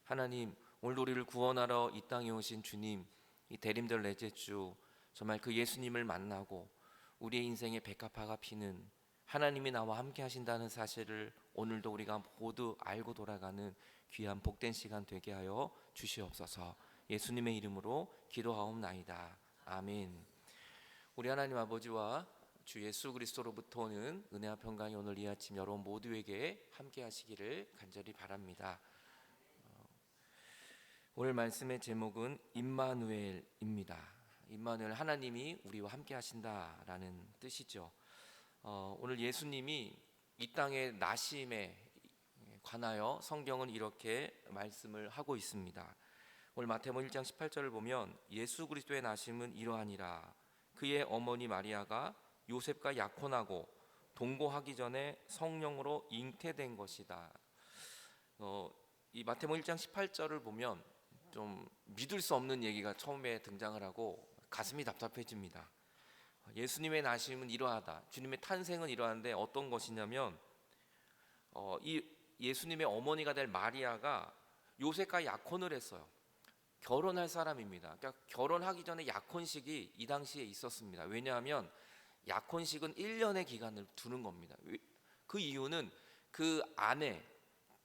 하나님, 오늘 우리를 구원하러 이 땅에 오신 주님, 이 대림절 넷째 주 정말 그 예수님을 만나고 우리의 인생에 백합화가 피는 하나님이 나와 함께 하신다는 사실을 오늘도 우리가 모두 알고 돌아가는 귀한 복된 시간 되게 하여 주시옵소서. 예수님의 이름으로 기도하옵나이다. 아멘. 우리 하나님 아버지와 주 예수 그리스도로부터 오는 은혜와 평강이 오늘 이 아침 여러분 모두에게 함께 하시기를 간절히 바랍니다. 오늘 말씀의 제목은 임마누엘입니다. 임마누엘, 하나님이 우리와 함께 하신다라는 뜻이죠. 오늘 예수님이 이 땅의 나심에 관하여 성경은 이렇게 말씀을 하고 있습니다. 오늘 마태복음 1장 18절을 보면 예수 그리스도의 나심은 이러하니라. 그의 어머니 마리아가 요셉과 약혼하고 동거하기 전에 성령으로 잉태된 것이다. 이 마태복음 1장 18절을 보면 좀 믿을 수 없는 얘기가 처음에 등장을 하고 가슴이 답답해집니다. 예수님의 나심은 이러하다, 주님의 탄생은 이러한데 어떤 것이냐면 이 예수님의 어머니가 될 마리아가 요셉과 약혼을 했어요. 결혼할 사람입니다. 그러니까 결혼하기 전에 약혼식이 이 당시에 있었습니다. 왜냐하면 약혼식은 1년의 기간을 두는 겁니다. 그 이유는 그 아내,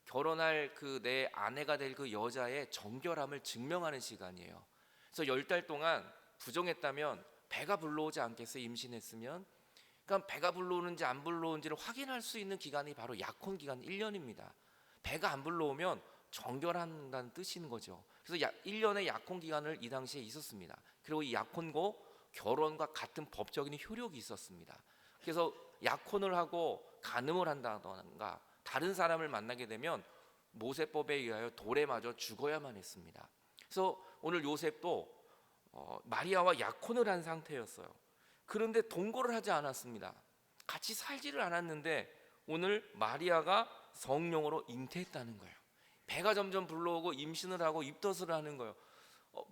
결혼할 그 내 아내가 될 그 여자의 정결함을 증명하는 시간이에요. 그래서 10달 동안 부정했다면 배가 불러오지 않겠어요? 임신했으면. 그러니까 배가 불러오는지 안 불러오는지를 확인할 수 있는 기간이 바로 약혼 기간 1년입니다. 배가 안 불러오면 정결한다는 뜻인 거죠. 그래서 1년의 약혼 기간을 이 당시에 있었습니다. 그리고 이 약혼고 결혼과 같은 법적인 효력이 있었습니다. 그래서 약혼을 하고 간음을 한다던가 다른 사람을 만나게 되면 모세법에 의하여 돌에 맞아 죽어야만 했습니다. 그래서 오늘 요셉도 마리아와 약혼을 한 상태였어요. 그런데 동거를 하지 않았습니다. 같이 살지를 않았는데 오늘 마리아가 성령으로 잉태했다는 거예요. 배가 점점 불러오고 임신을 하고 입덧을 하는 거예요.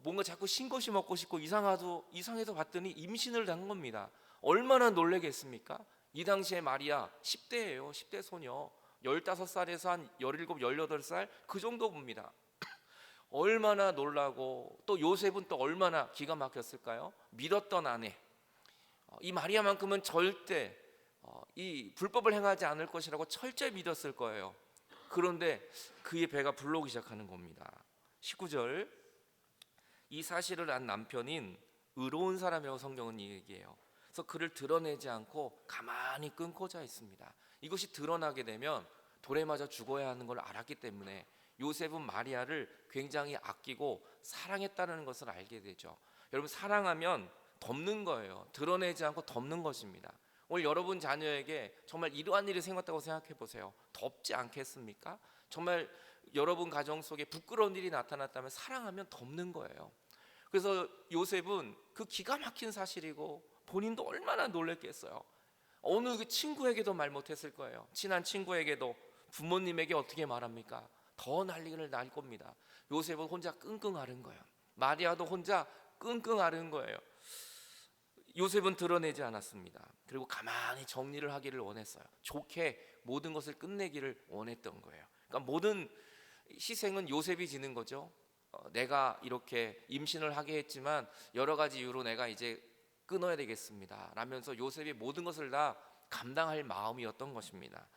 뭔가 자꾸 신것이 먹고 싶고 이상해서 봤더니 임신을 한 겁니다. 얼마나 놀라겠습니까? 이 당시에 마리아 10대예요. 10대 소녀. 15살에서 한 17, 18살 그 정도 봅니다. 얼마나 놀라고, 또 요셉은 또 얼마나 기가 막혔을까요? 믿었던 아내, 이 마리아만큼은 절대 이 불법을 행하지 않을 것이라고 철저히 믿었을 거예요. 그런데 그의 배가 불러오기 시작하는 겁니다. 19절, 이 사실을 안 남편인 의로운 사람이라고 성경은 얘기해요. 그래서 그를 드러내지 않고 가만히 끊고자 했습니다. 이것이 드러나게 되면 돌에 맞아 죽어야 하는 걸 알았기 때문에 요셉은 마리아를 굉장히 아끼고 사랑했다는 것을 알게 되죠. 여러분, 사랑하면 덮는 거예요. 드러내지 않고 덮는 것입니다. 오늘 여러분 자녀에게 정말 이러한 일이 생겼다고 생각해 보세요. 덮지 않겠습니까? 정말 여러분 가정 속에 부끄러운 일이 나타났다면 사랑하면 덮는 거예요. 그래서 요셉은 그 기가 막힌 사실이고 본인도 얼마나 놀랐겠어요. 어느 그 친구에게도 말 못했을 거예요. 친한 친구에게도, 부모님에게 어떻게 말합니까? 더 난리를 날 겁니다. 요셉은 혼자 끙끙 앓은 거예요. 마리아도 혼자 끙끙 앓은 거예요. 요셉은 드러내지 않았습니다. 그리고 가만히 정리를 하기를 원했어요. 좋게 모든 것을 끝내기를 원했던 거예요. 그러니까 모든 희생은 요셉이 지는 거죠. 내가 이렇게 임신을 하게 했지만 여러 가지 이유로 내가 이제 끊어야 되겠습니다 라면서 요셉이 모든 것을 다 감당할 마음이었던 것입니다.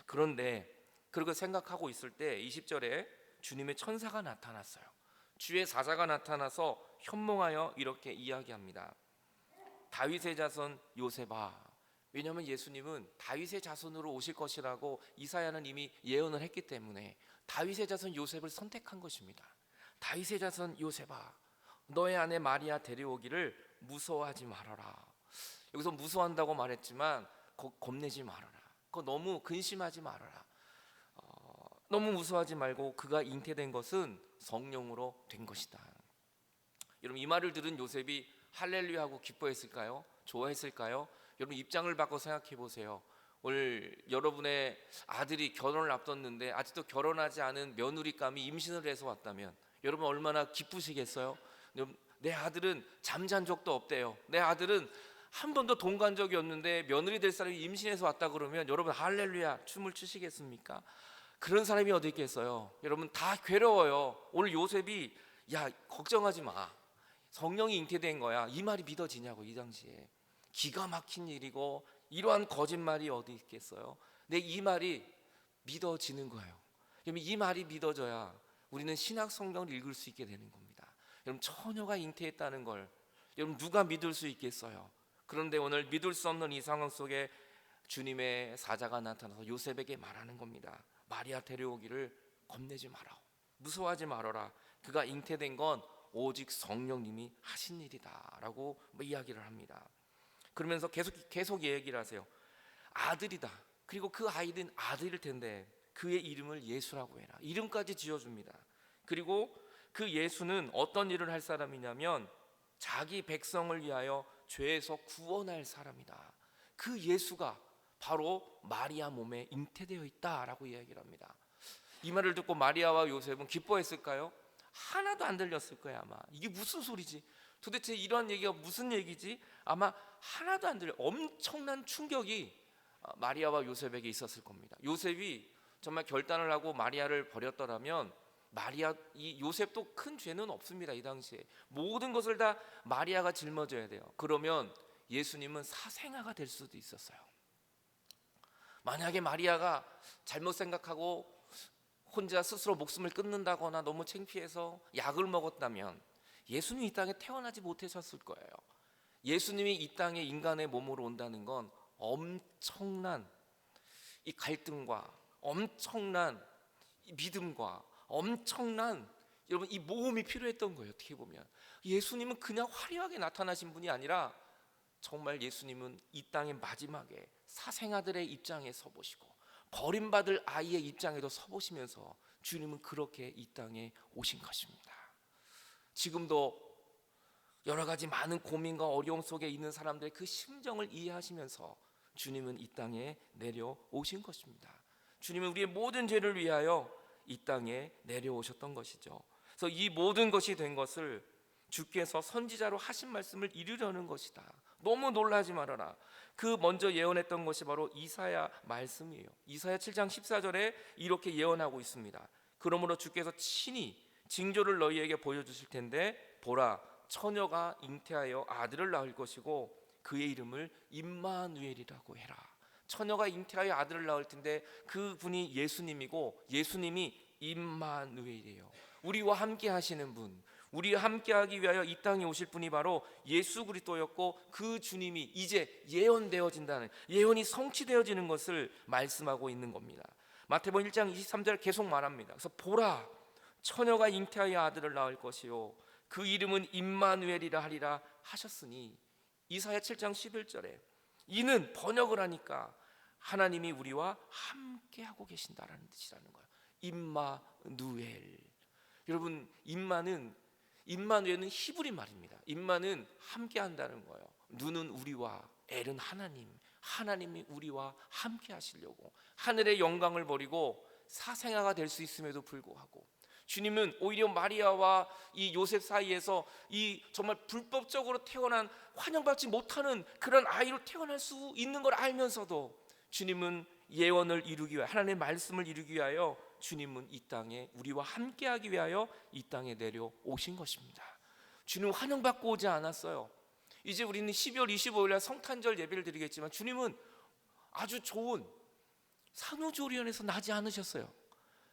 그런데 그렇게 생각하고 있을 때 20절에 주님의 천사가 나타났어요. 주의 사자가 나타나서 현몽하여 이렇게 이야기합니다. 다윗의 자손 요셉아. 왜냐하면 예수님은 다윗의 자손으로 오실 것이라고 이사야는 이미 예언을 했기 때문에 다윗의 자손 요셉을 선택한 것입니다. 다윗의 자손 요셉아, 너의 아내 마리아 데려오기를 무서워하지 말아라. 여기서 무서워한다고 말했지만 겁내지 말아라. 그거 너무 근심하지 말아라. 너무 무서워하지 말고 그가 잉태된 것은 성령으로 된 것이다. 여러분, 이 말을 들은 요셉이 할렐루야 하고 기뻐했을까요? 좋아했을까요? 여러분, 입장을 바꿔 생각해 보세요. 오늘 여러분의 아들이 결혼을 앞뒀는데 아직도 결혼하지 않은 며느리감이 임신을 해서 왔다면 여러분 얼마나 기쁘시겠어요? 내 아들은 잠잔 적도 없대요. 내 아들은 한 번도 동간 적이 없는데 며느리 될 사람이 임신해서 왔다 그러면 여러분 할렐루야 춤을 추시겠습니까? 그런 사람이 어디 있겠어요? 여러분 다 괴로워요. 오늘 요셉이 야 걱정하지 마, 성령이 잉태된 거야, 이 말이 믿어지냐고. 이 당시에 기가 막힌 일이고 이러한 거짓말이 어디 있겠어요? 근데 이 말이 믿어지는 거예요. 여러분 이 말이 믿어져야 우리는 신약 성경을 읽을 수 있게 되는 겁니다. 여러분 처녀가 잉태했다는 걸 여러분 누가 믿을 수 있겠어요? 그런데 오늘 믿을 수 없는 이 상황 속에 주님의 사자가 나타나서 요셉에게 말하는 겁니다. 마리아 데려오기를 겁내지 마라, 무서워하지 말아라. 그가 잉태된 건 오직 성령님이 하신 일이다 라고 이야기를 합니다. 그러면서 계속 얘기를 하세요. 아들이다. 그리고 그 아이는 아들일 텐데 그의 이름을 예수라고 해라. 이름까지 지어줍니다. 그리고 그 예수는 어떤 일을 할 사람이냐면 자기 백성을 위하여 죄에서 구원할 사람이다. 그 예수가 바로 마리아 몸에 잉태되어 있다라고 이야기를 합니다. 이 말을 듣고 마리아와 요셉은 기뻐했을까요? 하나도 안 들렸을 거예요. 아마 이게 무슨 소리지? 도대체 이런 얘기가 무슨 얘기지? 아마 하나도 안 들려. 엄청난 충격이 마리아와 요셉에게 있었을 겁니다. 요셉이 정말 결단을 하고 마리아를 버렸더라면 이 요셉도 큰 죄는 없습니다. 이 당시에 모든 것을 다 마리아가 짊어져야 돼요. 그러면 예수님은 사생아가 될 수도 있었어요. 만약에 마리아가 잘못 생각하고 혼자 스스로 목숨을 끊는다거나 너무 창피해서 약을 먹었다면 예수님이 이 땅에 태어나지 못하셨을 거예요. 예수님이 이 땅에 인간의 몸으로 온다는 건 엄청난 이 갈등과 엄청난 이 믿음과 엄청난 여러분 이 모험이 필요했던 거예요. 어떻게 보면 예수님은 그냥 화려하게 나타나신 분이 아니라 정말 예수님은 이 땅의 마지막에 사생아들의 입장에 서보시고 버림받을 아이의 입장에도 서보시면서 주님은 그렇게 이 땅에 오신 것입니다. 지금도 여러 가지 많은 고민과 어려움 속에 있는 사람들의 그 심정을 이해하시면서 주님은 이 땅에 내려오신 것입니다. 주님은 우리의 모든 죄를 위하여 이 땅에 내려오셨던 것이죠. 그래서 이 모든 것이 된 것을 주께서 선지자로 하신 말씀을 이루려는 것이다. 너무 놀라지 말아라. 그 먼저 예언했던 것이 바로 이사야 말씀이에요. 이사야 7장 14절에 이렇게 예언하고 있습니다. 그러므로 주께서 친히 징조를 너희에게 보여주실 텐데 보라, 처녀가 잉태하여 아들을 낳을 것이고 그의 이름을 임마누엘이라고 해라. 처녀가 잉태하여 아들을 낳을 텐데 그분이 예수님이고 예수님이 임마누엘이에요. 우리와 함께 하시는 분, 우리와 함께하기 위하여 이 땅에 오실 분이 바로 예수 그리스도였고 그 주님이 이제 예언되어진다는, 예언이 성취되어지는 것을 말씀하고 있는 겁니다. 마태복음 1장 23절 계속 말합니다. 그래서 보라, 처녀가 잉태하여 아들을 낳을 것이요 그 이름은 임마누엘이라 하리라 하셨으니, 이사야 7장 11절에 이는 번역을 하니까 하나님이 우리와 함께하고 계신다라는 뜻이라는 거예요. 임마누엘. 여러분 임마누엘은 히브리 말입니다. 임마는 함께한다는 거예요. 누는 우리와, 엘은 하나님이 우리와 함께 하시려고 하늘의 영광을 버리고 사생아가 될 수 있음에도 불구하고 주님은 오히려 마리아와 이 요셉 사이에서 이 정말 불법적으로 태어난 환영받지 못하는 그런 아이로 태어날 수 있는 걸 알면서도 주님은 예언을 이루기 위하여, 하나님의 말씀을 이루기 위하여 주님은 이 땅에 우리와 함께하기 위하여 이 땅에 내려오신 것입니다. 주님은 환영받고 오지 않았어요. 이제 우리는 12월 25일 날 성탄절 예배를 드리겠지만 주님은 아주 좋은 산후조리원에서 나지 않으셨어요.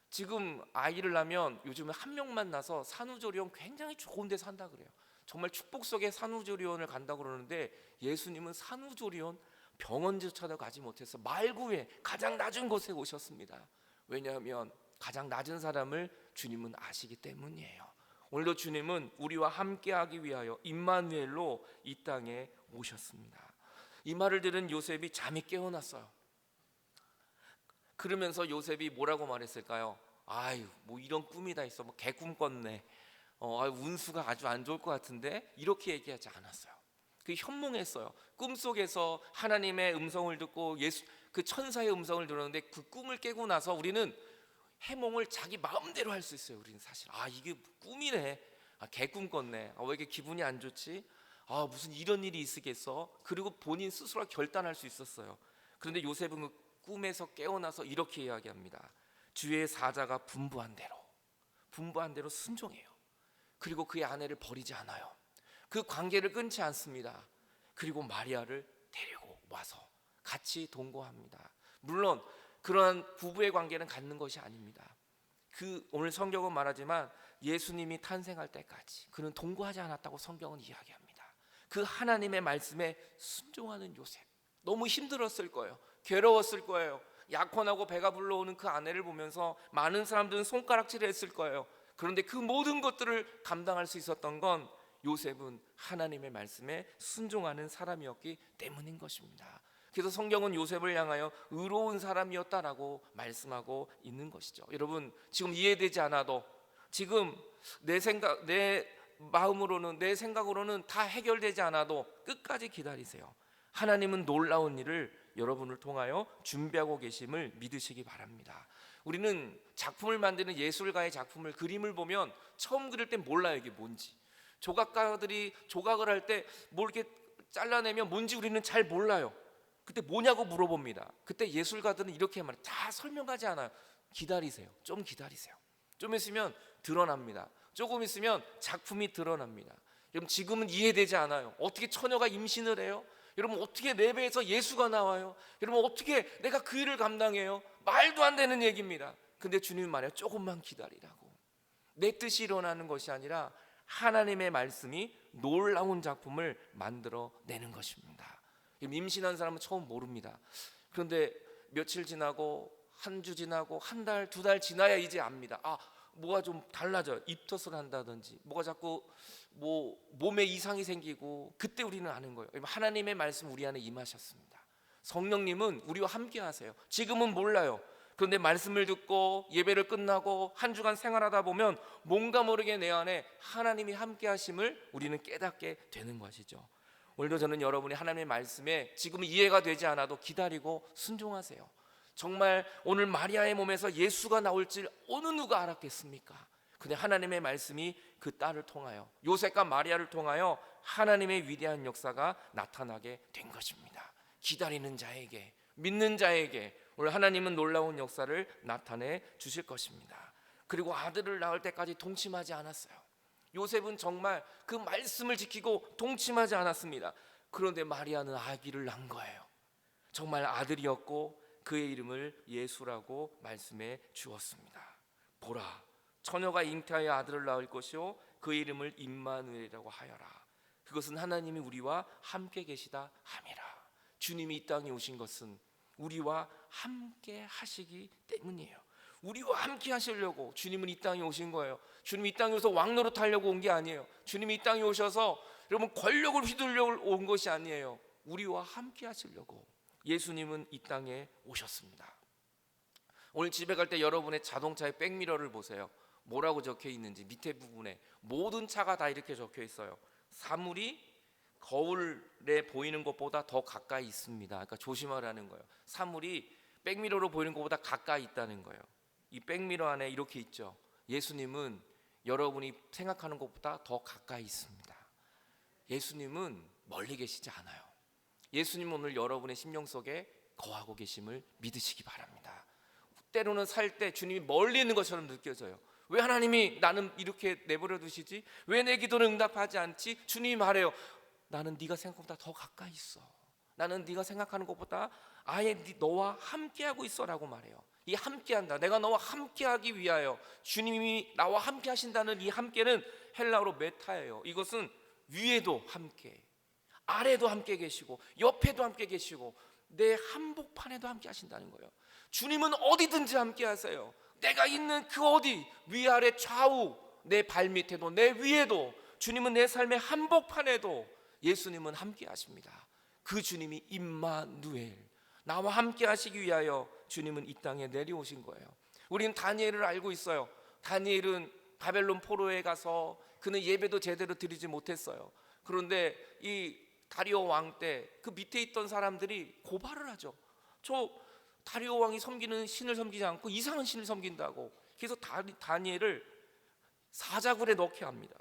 지금 아이를 낳으면 요즘에 한 명만 낳아서 산후조리원 굉장히 좋은 데 산다 그래요. 정말 축복 속에 산후조리원을 간다고 그러는데 예수님은 산후조리원 병원조차도 가지 못해서 말구에 가장 낮은 곳에 오셨습니다. 왜냐하면 가장 낮은 사람을 주님은 아시기 때문이에요. 오늘도 주님은 우리와 함께하기 위하여 임마누엘로 이 땅에 오셨습니다. 이 말을 들은 요셉이 잠이 깨어났어요. 그러면서 요셉이 뭐라고 말했을까요? 아유, 뭐 이런 꿈이 다 있어. 뭐 개꿈 꿨네. 운수가 아주 안 좋을 것 같은데, 이렇게 얘기하지 않았어요. 그 현몽했어요. 꿈속에서 하나님의 음성을 듣고 그 천사의 음성을 들었는데 그 꿈을 깨고 나서 우리는 해몽을 자기 마음대로 할 수 있어요. 우리는 사실 이게 꿈이네. 개꿈 꿨네. 왜 이렇게 기분이 안 좋지? 무슨 이런 일이 있겠어? 그리고 본인 스스로 결단할 수 있었어요. 그런데 요셉은 그 꿈에서 깨어나서 이렇게 이야기합니다. 주의 사자가 분부한 대로 순종해요. 그리고 그의 아내를 버리지 않아요. 그 관계를 끊지 않습니다. 그리고 마리아를 데리고 와서 같이 동거합니다. 물론 그러한 부부의 관계는 갖는 것이 아닙니다. 오늘 성경은 말하지만 예수님이 탄생할 때까지 그는 동거하지 않았다고 성경은 이야기합니다. 그 하나님의 말씀에 순종하는 요셉, 너무 힘들었을 거예요. 괴로웠을 거예요. 약혼하고 배가 불러오는 그 아내를 보면서 많은 사람들은 손가락질을 했을 거예요. 그런데 그 모든 것들을 감당할 수 있었던 건 요셉은 하나님의 말씀에 순종하는 사람이었기 때문인 것입니다. 그래서 성경은 요셉을 향하여 의로운 사람이었다라고 말씀하고 있는 것이죠. 여러분, 지금 이해되지 않아도, 지금 내 마음으로는, 내 생각으로는 다 해결되지 않아도 끝까지 기다리세요. 하나님은 놀라운 일을 여러분을 통하여 준비하고 계심을 믿으시기 바랍니다. 우리는 작품을 만드는 예술가의 작품을, 그림을 보면 처음 그릴 땐 몰라요, 이게 뭔지. 조각가들이 조각을 할 때 뭘 이렇게 잘라내면 뭔지 우리는 잘 몰라요. 그때 뭐냐고 물어봅니다. 그때 예술가들은 이렇게 말해요. 다 설명하지 않아요. 기다리세요. 좀 기다리세요. 좀 있으면 드러납니다. 조금 있으면 작품이 드러납니다. 여러분, 지금은 이해되지 않아요. 어떻게 처녀가 임신을 해요? 여러분, 어떻게 내 배에서 예수가 나와요? 여러분, 어떻게 내가 그 일을 감당해요? 말도 안 되는 얘기입니다. 근데 주님이 말해요. 조금만 기다리라고. 내 뜻이 일어나는 것이 아니라 하나님의 말씀이 놀라운 작품을 만들어내는 것입니다. 임신한 사람은 처음 모릅니다. 그런데 며칠 지나고, 한 주 지나고, 한 달, 두 달 지나야 이제 압니다. 뭐가 좀 달라져요. 입덧을 한다든지, 뭐가 자꾸 몸에 이상이 생기고, 그때 우리는 아는 거예요. 하나님의 말씀 우리 안에 임하셨습니다. 성령님은 우리와 함께 하세요. 지금은 몰라요. 그런데 말씀을 듣고 예배를 끝나고 한 주간 생활하다 보면 뭔가 모르게 내 안에 하나님이 함께 하심을 우리는 깨닫게 되는 것이죠. 오늘도 저는 여러분이 하나님의 말씀에 지금 이해가 되지 않아도 기다리고 순종하세요. 정말 오늘 마리아의 몸에서 예수가 나올 줄 어느 누가 알았겠습니까? 근데 하나님의 말씀이 그 딸을 통하여, 요셉과 마리아를 통하여 하나님의 위대한 역사가 나타나게 된 것입니다. 기다리는 자에게, 믿는 자에게 오늘 하나님은 놀라운 역사를 나타내 주실 것입니다. 그리고 아들을 낳을 때까지 동침하지 않았어요. 요셉은 정말 그 말씀을 지키고 동침하지 않았습니다. 그런데 마리아는 아기를 낳은 거예요. 정말 아들이었고 그의 이름을 예수라고 말씀해 주었습니다. 보라, 처녀가 잉태하여 아들을 낳을 것이요 그의 이름을 임마누엘이라고 하여라. 그것은 하나님이 우리와 함께 계시다 함이라. 주님이 이 땅에 오신 것은 우리와 함께 하시기 때문이에요. 우리와 함께 하시려고 주님은 이 땅에 오신 거예요. 주님이 이 땅에 오셔서 왕노릇 하려고 온 게 아니에요. 주님이 이 땅에 오셔서 여러분 권력을 휘두르려고 온 것이 아니에요. 우리와 함께 하시려고 예수님은 이 땅에 오셨습니다. 오늘 집에 갈 때 여러분의 자동차의 백미러를 보세요. 뭐라고 적혀 있는지. 밑에 부분에 모든 차가 다 이렇게 적혀 있어요. 사물이 거울에 보이는 것보다 더 가까이 있습니다. 그러니까 조심하라는 거예요. 사물이 백미러로 보이는 것보다 가까이 있다는 거예요. 이 백미러 안에 이렇게 있죠. 예수님은 여러분이 생각하는 것보다 더 가까이 있습니다. 예수님은 멀리 계시지 않아요. 예수님은 오늘 여러분의 심령 속에 거하고 계심을 믿으시기 바랍니다. 때로는 살 때 주님이 멀리 있는 것처럼 느껴져요. 왜 하나님이 나는 이렇게 내버려 두시지? 왜 내 기도를 응답하지 않지? 주님이 말해요. 나는 네가 생각보다 더 가까이 있어. 나는 네가 생각하는 것보다 아예 너와 함께하고 있어라고 말해요. 이 함께한다, 내가 너와 함께하기 위하여, 주님이 나와 함께 하신다는 이 함께는 헬라어로 메타예요. 이것은 위에도 함께, 아래도 함께 계시고 옆에도 함께 계시고 내 한복판에도 함께 하신다는 거예요. 주님은 어디든지 함께 하세요. 내가 있는 그 어디, 위아래 좌우, 내 발밑에도 내 위에도, 주님은 내 삶의 한복판에도 예수님은 함께 하십니다. 그 주님이 임마누엘, 나와 함께 하시기 위하여 주님은 이 땅에 내려오신 거예요. 우리는 다니엘을 알고 있어요. 다니엘은 바벨론 포로에 가서 그는 예배도 제대로 드리지 못했어요. 그런데 이 다리오 왕 때 그 밑에 있던 사람들이 고발을 하죠. 저 다리오 왕이 섬기는 신을 섬기지 않고 이상한 신을 섬긴다고. 그래서 다니엘을 사자굴에 넣게 합니다.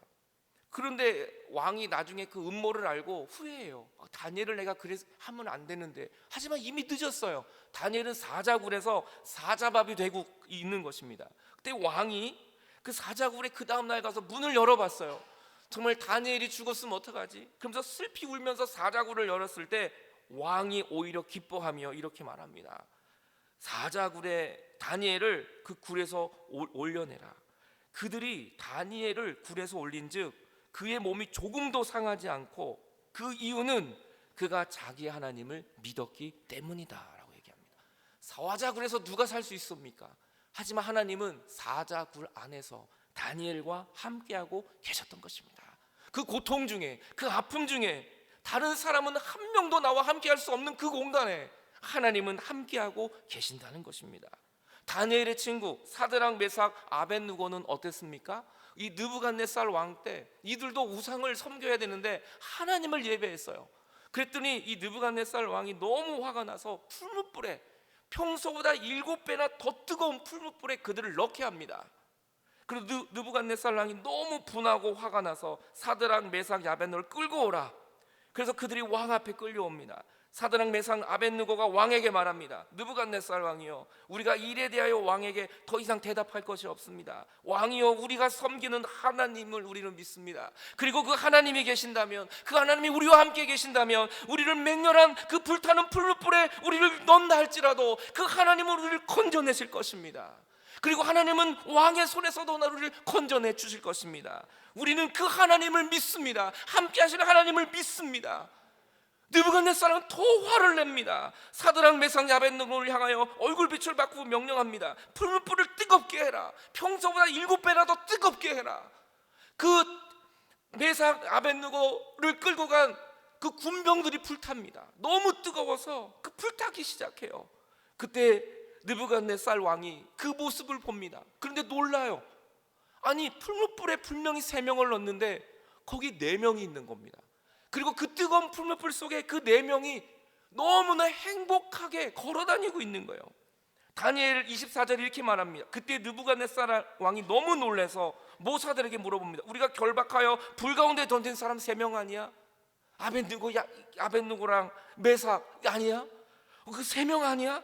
그런데 왕이 나중에 그 음모를 알고 후회해요. 다니엘을 내가 그래서 하면 안 되는데. 하지만 이미 늦었어요. 다니엘은 사자굴에서 사자밥이 되고 있는 것입니다. 그때 왕이 그 사자굴에 그 다음날 가서 문을 열어봤어요. 정말 다니엘이 죽었으면 어떡하지? 그러면서 슬피 울면서 사자굴을 열었을 때 왕이 오히려 기뻐하며 이렇게 말합니다. 사자굴에 다니엘을 그 굴에서 올려내라. 그들이 다니엘을 굴에서 올린즉 그의 몸이 조금도 상하지 않고 그 이유는 그가 자기 하나님을 믿었기 때문이다 라고 얘기합니다. 사자굴에서 누가 살 수 있습니까? 하지만 하나님은 사자굴 안에서 다니엘과 함께하고 계셨던 것입니다. 그 고통 중에, 그 아픔 중에 다른 사람은 한 명도 나와 함께할 수 없는 그 공간에 하나님은 함께하고 계신다는 것입니다. 다니엘의 친구 사드락 메삭 아벳느고는 어땠습니까? 이 느부갓네살 왕 때 이들도 우상을 섬겨야 되는데 하나님을 예배했어요. 그랬더니 이 느부갓네살 왕이 너무 화가 나서 풀무불에, 평소보다 7배나 더 뜨거운 풀무불에 그들을 넣게 합니다. 그리고 느부갓네살 왕이 너무 분하고 화가 나서 사드락 메삭 아벳느고를 끌고 오라. 그래서 그들이 왕 앞에 끌려옵니다. 사드락 메삭 아벳느고가 왕에게 말합니다. 느부갓네살 왕이여, 우리가 일에 대하여 왕에게 더 이상 대답할 것이 없습니다. 왕이여, 우리가 섬기는 하나님을 우리는 믿습니다. 그리고 그 하나님이 계신다면, 그 하나님이 우리와 함께 계신다면 우리를 맹렬한 그 불타는 풀무불에 우리를 넣는다 할지라도 그 하나님은 우리를 건져내실 것입니다. 그리고 하나님은 왕의 손에서도 우리를 건져내 주실 것입니다. 우리는 그 하나님을 믿습니다. 함께 하시는 하나님을 믿습니다. 느부갓네살은 더 화를 냅니다. 사드락 메삭 아벳느고를 향하여 얼굴빛을 바꾸고 명령합니다. 풀무불을 뜨겁게 해라. 평소보다 7배나 더 뜨겁게 해라. 그 메삭 아벳느고를 끌고 간 그 군병들이 불탑니다. 너무 뜨거워서 그 불타기 시작해요. 그때 느부갓네살 왕이 그 모습을 봅니다. 그런데 놀라요. 아니, 풀무불에 분명히 3명을 넣었는데 거기 4명이 있는 겁니다. 그리고 그 뜨거운 풀무불 속에 그 4명이 너무나 행복하게 걸어다니고 있는 거예요. 다니엘 24절 이렇게 말합니다. 그때 느부갓네살 왕이 너무 놀라서 모사들에게 물어봅니다. 우리가 결박하여 불 가운데 던진 사람 3명 아니야? 아벳느고랑 메삭 아니야? 그 3명 아니야?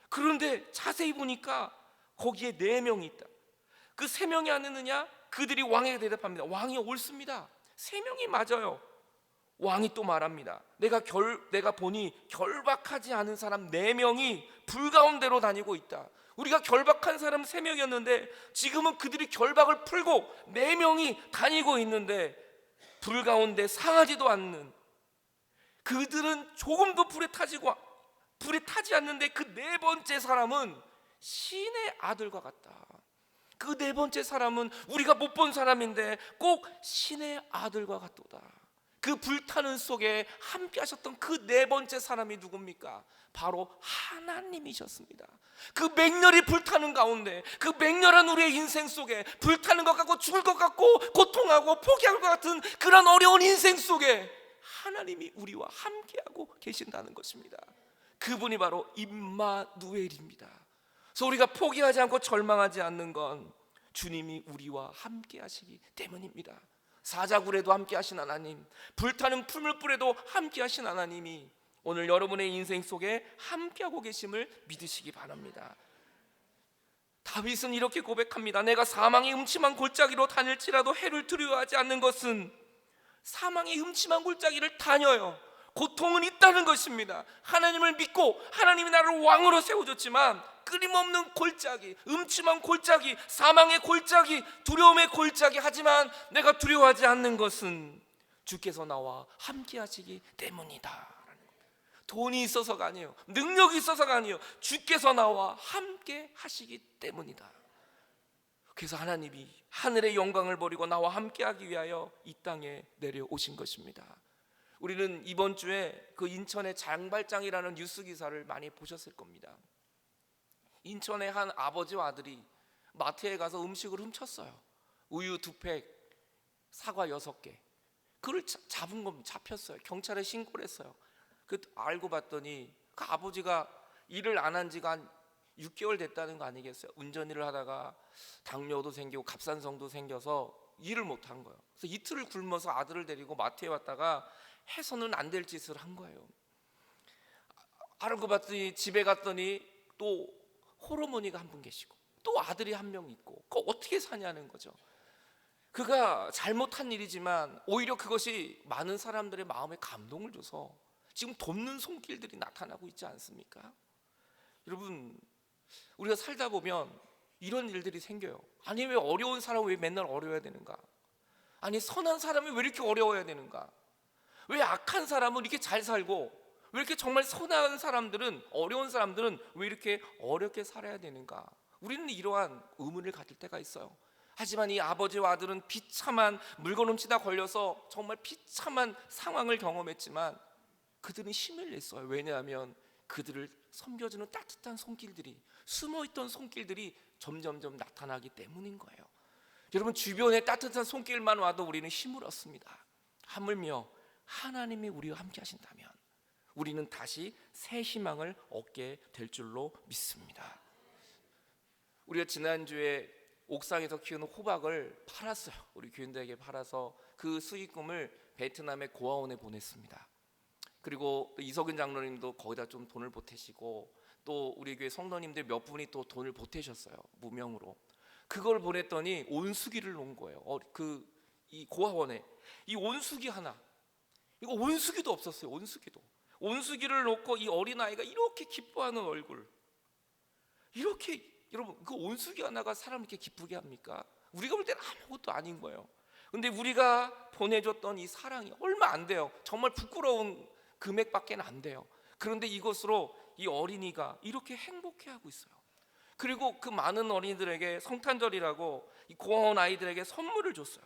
그런데 자세히 보니까 거기에 4명이 있다. 그 3명이 아니느냐? 그들이 왕에게 대답합니다. 왕이 옳습니다. 3명이 맞아요. 왕이 또 말합니다. 내가 보니 결박하지 않은 사람 4명이 불 가운데로 다니고 있다. 우리가 결박한 사람 3명이었는데 지금은 그들이 결박을 풀고 4명이 다니고 있는데 불 가운데 상하지도 않는, 그들은 조금도 불에 타지 않는데 그 4번째 사람은 신의 아들과 같다. 그 4번째 사람은 우리가 못 본 사람인데 꼭 신의 아들과 같도다. 그 불타는 속에 함께 하셨던 그 4번째 사람이 누굽니까? 바로 하나님이셨습니다. 그 맹렬히 불타는 가운데, 그 맹렬한 우리의 인생 속에, 불타는 것 같고 죽을 것 같고 고통하고 포기할 것 같은 그런 어려운 인생 속에 하나님이 우리와 함께하고 계신다는 것입니다. 그분이 바로 임마누엘입니다. 그래서 우리가 포기하지 않고 절망하지 않는 건 주님이 우리와 함께 하시기 때문입니다. 사자굴에도 함께 하신 하나님, 불타는 풀무불에도 함께 하신 하나님이 오늘 여러분의 인생 속에 함께하고 계심을 믿으시기 바랍니다. 다윗은 이렇게 고백합니다. 내가 사망의 음침한 골짜기로 다닐지라도 해를 두려워하지 않는 것은, 사망의 음침한 골짜기를 다녀요. 고통은 있다는 것입니다. 하나님을 믿고 하나님이 나를 왕으로 세워줬지만 끊임없는 골짜기, 음침한 골짜기, 사망의 골짜기, 두려움의 골짜기, 하지만 내가 두려워하지 않는 것은 주께서 나와 함께 하시기 때문이다. 돈이 있어서가 아니에요. 능력이 있어서가 아니에요. 주께서 나와 함께 하시기 때문이다. 그래서 하나님이 하늘의 영광을 버리고 나와 함께 하기 위하여 이 땅에 내려오신 것입니다. 우리는 이번 주에 그 인천의 장발장이라는 뉴스 기사를 많이 보셨을 겁니다. 인천의 한 아버지와 아들이 마트에 가서 음식을 훔쳤어요. 우유 2팩, 사과 6개. 그걸 잡은 겁니다. 잡혔어요. 경찰에 신고를 했어요. 그 알고 봤더니 그 아버지가 일을 안 한 지가 한 6개월 됐다는 거 아니겠어요? 운전일을 하다가 당뇨도 생기고 갑상선도 생겨서 일을 못한 거예요. 그래서 이틀을 굶어서 아들을 데리고 마트에 왔다가 해서는 안 될 짓을 한 거예요. 알고 봤더니 집에 갔더니 또 홀어머니가 한 분 계시고 또 아들이 한 명 있고 그거 어떻게 사냐는 거죠. 그가 잘못한 일이지만 오히려 그것이 많은 사람들의 마음에 감동을 줘서 지금 돕는 손길들이 나타나고 있지 않습니까? 여러분, 우리가 살다 보면 이런 일들이 생겨요. 아니, 왜 어려운 사람은 왜 맨날 어려워야 되는가? 아니, 선한 사람이 왜 이렇게 어려워야 되는가? 왜 악한 사람은 이렇게 잘 살고 왜 이렇게 정말 선한 사람들은, 어려운 사람들은 왜 이렇게 어렵게 살아야 되는가? 우리는 이러한 의문을 가질 때가 있어요. 하지만 이 아버지와 아들은 비참한 물건 훔치다 걸려서 정말 비참한 상황을 경험했지만 그들은 힘을 냈어요. 왜냐하면 그들을 섬겨주는 따뜻한 손길들이, 숨어있던 손길들이 점점점 나타나기 때문인 거예요. 여러분, 주변에 따뜻한 손길만 와도 우리는 힘을 얻습니다. 하물며 하나님이 우리와 함께 하신다면 우리는 다시 새 희망을 얻게 될 줄로 믿습니다. 우리가 지난주에 옥상에서 키우는 호박을 팔았어요. 우리 교인들에게 팔아서 그 수익금을 베트남의 고아원에 보냈습니다. 그리고 이석은 장로님도 거기다 좀 돈을 보태시고 또 우리 교회 성도님들 몇 분이 또 돈을 보태셨어요. 무명으로. 그걸 보냈더니 온수기를 놓은 거예요. 이 고아원에 이 온수기 하나, 이거 온수기도 없었어요. 온수기를 놓고 이 어린아이가 이렇게 기뻐하는 얼굴, 이렇게, 여러분, 그 온수기 하나가 사람을 이렇게 기쁘게 합니까? 우리가 볼 때는 아무것도 아닌 거예요. 근데 우리가 보내줬던 이 사랑이 얼마 안 돼요. 정말 부끄러운 금액밖에 안 돼요. 그런데 이것으로 이 어린이가 이렇게 행복해하고 있어요. 그리고 그 많은 어린이들에게 성탄절이라고 이 고아원 아이들에게 선물을 줬어요.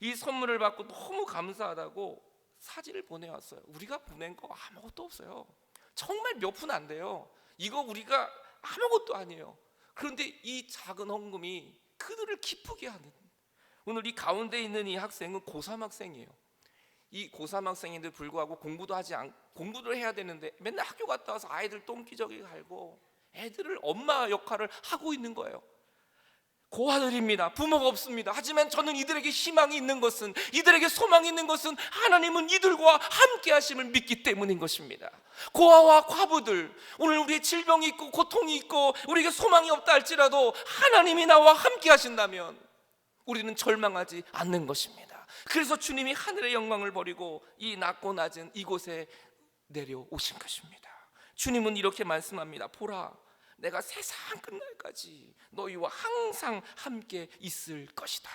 이 선물을 받고 너무 감사하다고 사진을 보내왔어요. 우리가 보낸 거 아무것도 없어요. 정말 몇 푼 안 돼요. 이거 우리가 아무것도 아니에요. 그런데 이 작은 헌금이 그들을 기쁘게 하는, 오늘 이 가운데 있는 이 학생은 고3 학생이에요. 이 고3 학생인데 불구하고 공부를 해야 되는데 맨날 학교 갔다 와서 아이들 똥기저귀 갈고 애들을 엄마 역할을 하고 있는 거예요. 고아들입니다. 부모가 없습니다. 하지만 저는 이들에게 희망이 있는 것은, 이들에게 소망이 있는 것은 하나님은 이들과 함께 하심을 믿기 때문인 것입니다. 고아와 과부들, 오늘 우리의 질병이 있고 고통이 있고 우리에게 소망이 없다 할지라도 하나님이 나와 함께 하신다면 우리는 절망하지 않는 것입니다. 그래서 주님이 하늘의 영광을 버리고 이 낮고 낮은 이곳에 내려오신 것입니다. 주님은 이렇게 말씀합니다. 보라, 내가 세상 끝날까지 너희와 항상 함께 있을 것이다.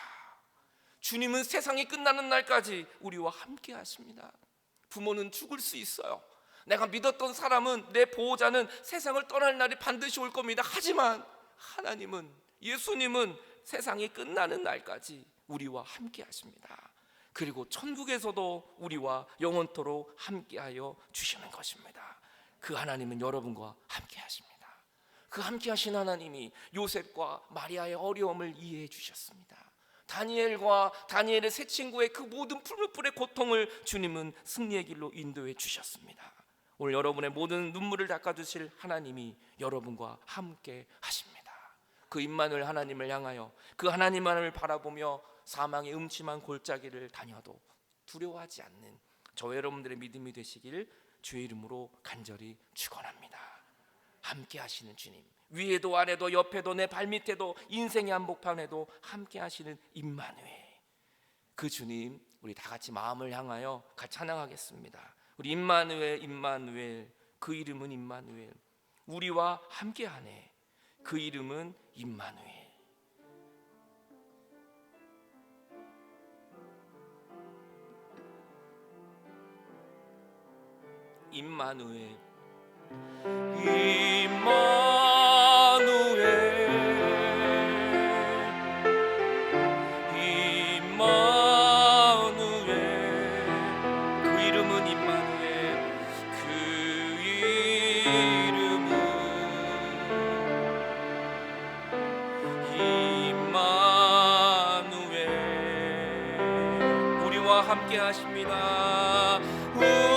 주님은 세상이 끝나는 날까지 우리와 함께 하십니다. 부모는 죽을 수 있어요. 내가 믿었던 사람은, 내 보호자는 세상을 떠날 날이 반드시 올 겁니다. 하지만 하나님은, 예수님은 세상이 끝나는 날까지 우리와 함께 하십니다. 그리고 천국에서도 우리와 영원토록 함께하여 주시는 것입니다. 그 하나님은 여러분과 함께 하십니다. 그 함께 하신 하나님이 요셉과 마리아의 어려움을 이해해 주셨습니다. 다니엘의 세 친구의 그 모든 풀무불의 고통을 주님은 승리의 길로 인도해 주셨습니다. 오늘 여러분의 모든 눈물을 닦아주실 하나님이 여러분과 함께 하십니다. 그 임마누엘 하나님을 향하여, 그 하나님만을 바라보며 사망의 음침한 골짜기를 다녀도 두려워하지 않는 저와 여러분들의 믿음이 되시길 주의 이름으로 간절히 축원합니다. 함께 하시는 주님, 위에도 아래도 옆에도 내 발밑에도 인생의 한복판에도 함께 하시는 임마누엘, 그 주님, 우리 다 같이 마음을 향하여 같이 찬양하겠습니다. 우리 임마누엘, 그 이름은 임마누엘, 우리와 함께 하네, 그 이름은 임마누엘. 임마누엘, 그 이름은 임마누엘, 그 이름은 임마누엘, 우리와 함께 하십니다. 우리와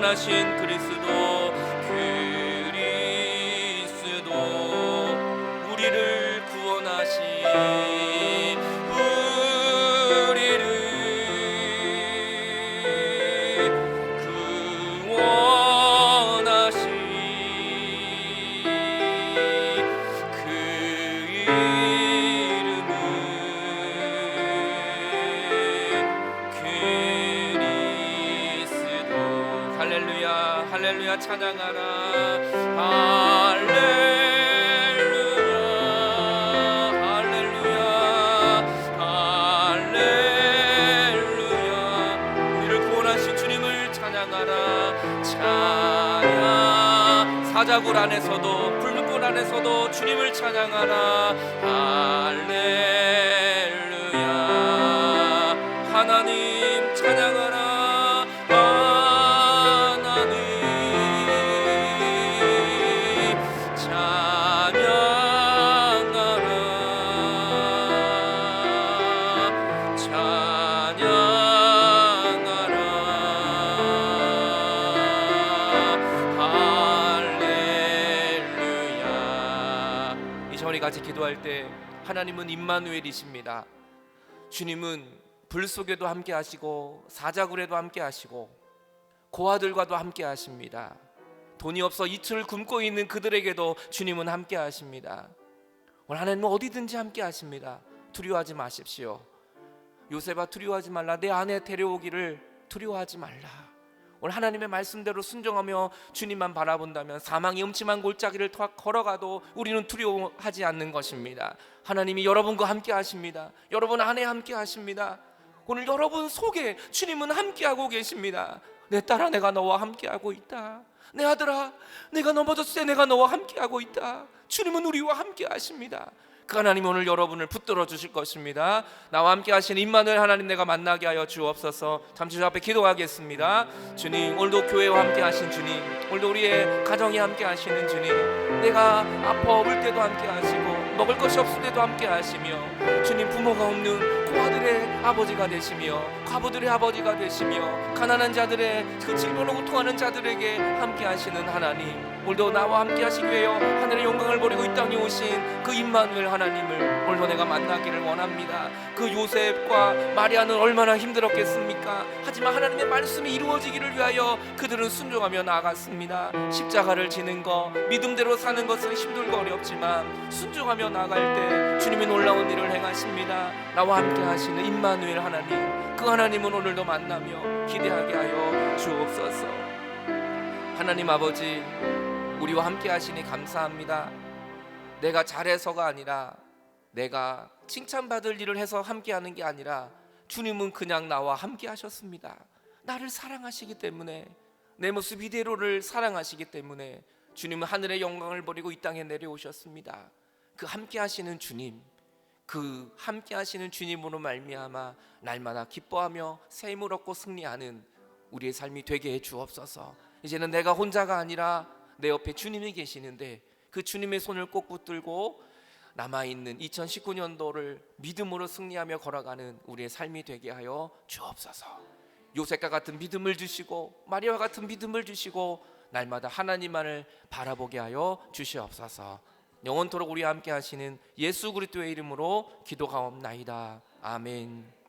구원하신 그리스도 우리를 구원하신 할렐루야 찬양하라. 할렐루야 할렐루야 할렐루야. 우리를 구원하신 주님을 찬양하라. 찬양. 사자굴 안에서도 불문굴 안에서도 주님을 찬양하라. 할렐루야. 하나님 찬양하라. 같이 기도할 때 하나님은 임마누엘이십니다. 주님은 불 속에도 함께 하시고 사자굴에도 함께 하시고 고아들과도 함께 하십니다. 돈이 없어 이틀을 굶고 있는 그들에게도 주님은 함께 하십니다. 오늘 하나님은 어디든지 함께 하십니다. 두려워하지 마십시오. 요셉아 두려워하지 말라. 내 아내 데려오기를 두려워하지 말라. 오늘 하나님의 말씀대로 순종하며 주님만 바라본다면 사망의 음침한 골짜기를 걸어가도 우리는 두려워하지 않는 것입니다. 하나님이 여러분과 함께 하십니다. 여러분 안에 함께 하십니다. 오늘 여러분 속에 주님은 함께하고 계십니다. 내 딸아 내가 너와 함께하고 있다. 내 아들아 내가 넘어졌을 때 내가 너와 함께하고 있다. 주님은 우리와 함께 하십니다. 그 하나님 오늘 여러분을 붙들어 주실 것입니다. 나와 함께 하시는 임마누엘 하나님 내가 만나게 하여 주옵소서. 잠시 주 앞에 기도하겠습니다. 주님 오늘도 교회와 함께 하신 주님, 오늘도 우리의 가정이 함께 하시는 주님, 내가 아파 올 때도 함께 하시고 먹을 것이 없을 때도 함께 하시며 주님 부모가 없는 고아들의 아버지가 되시며 과부들의 아버지가 되시며 가난한 자들의 그 질병으로 고통하는 자들에게 함께 하시는 하나님, 오늘도 나와 함께 하시기 위하여 하늘의 영광을 버리고 이 땅에 오신 그 임마누엘 하나님을 오늘도 내가 만나기를 원합니다. 그 요셉과 마리아는 얼마나 힘들었겠습니까? 하지만 하나님의 말씀이 이루어지기를 위하여 그들은 순종하며 나아갔습니다. 십자가를 지는 것, 믿음대로 사는 것은 힘들고 어렵지만 순종하며 나아갈 때 주님이 놀라운 일을 행하십니다. 나와 함께 하시는 임마누엘 하나님, 그 하나님은 오늘도 만나며 기대하게 하여 주옵소서. 하나님 아버지, 우리와 함께 하시니 감사합니다. 내가 잘해서가 아니라, 내가 칭찬받을 일을 해서 함께 하는 게 아니라 주님은 그냥 나와 함께 하셨습니다. 나를 사랑하시기 때문에, 내 모습 이대로를 사랑하시기 때문에 주님은 하늘의 영광을 버리고 이 땅에 내려오셨습니다. 그 함께 하시는 주님, 그 함께 하시는 주님으로 말미암아 날마다 기뻐하며 새 힘을 얻고 승리하는 우리의 삶이 되게 해 주옵소서. 이제는 내가 혼자가 아니라 내 옆에 주님이 계시는데 그 주님의 손을 꼭 붙들고 남아있는 2019년도를 믿음으로 승리하며 걸어가는 우리의 삶이 되게 하여 주옵소서. 요셉과 같은 믿음을 주시고 마리아와 같은 믿음을 주시고 날마다 하나님만을 바라보게 하여 주시옵소서. 영원토록 우리와 함께 하시는 예수 그리스도의 이름으로 기도하옵나이다. 아멘.